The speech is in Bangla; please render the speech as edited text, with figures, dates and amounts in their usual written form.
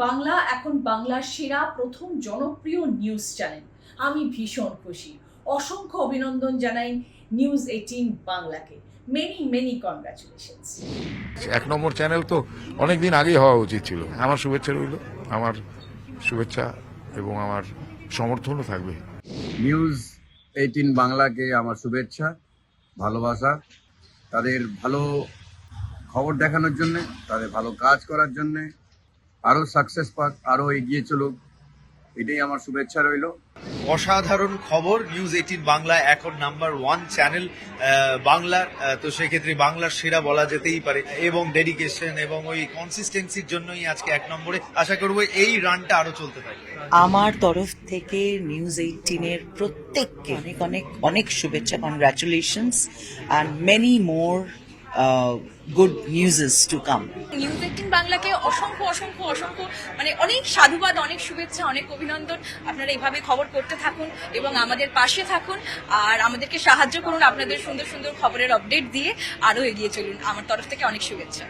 বাংলা এখন বাংলার সেরা প্রথম জনপ্রিয় নিউজ চ্যানেল। আমি ভীষণ খুশি। অসংখ্য অভিনন্দন জানাই নিউজ 18 বাংলাকে। Many congratulations. এক নম্বর চ্যানেল তো অনেকদিন আগেই হওয়া উচিত ছিল। আমার শুভেচ্ছা রইল, আমার শুভেচ্ছা এবং আমার সমর্থনও থাকবে। নিউজ 18 বাংলাকে আমার শুভেচ্ছা, ভালোবাসা। তাদের ভালো খবর দেখানোর জন্য, তাদের ভালো কাজ করার জন্য, আরও সাকসেস পাক, আরও এগিয়ে চলুক, এটাই আমার শুভেচ্ছা রইল। অসাধারণ খবর। নিউজ 18 বাংলা এখন নাম্বার 1 চ্যানেল বাংলার, তো সেক্ষেত্রে বাংলার সেরা বলা যেতেই পারে, এবং ডেডিকেশন এবং ওই কনসিস্টেন্সির জন্যই আজকে এক নম্বরে। আশা করবো এই রানটা আরো চলতে থাকবে। আমার তরফ থেকে নিউজ 18-এর প্রত্যেককে অনেক অনেক অনেক শুভেচ্ছা, congratulations and many more good newses to come. News 18 বাংলাকে অসংখ্য অসংখ্য অসংখ্য অনেক সাধুবাদ, অনেক শুভেচ্ছা, অনেক অভিনন্দন। আপনারা এইভাবে খবর করতে থাকুন এবং আমাদের পাশে থাকুন, আর আমাদেরকে সাহায্য করুন আপনাদের সুন্দর সুন্দর খবরের আপডেট দিয়ে আরো এগিয়ে চলুন। আমার তরফ থেকে অনেক শুভেচ্ছা।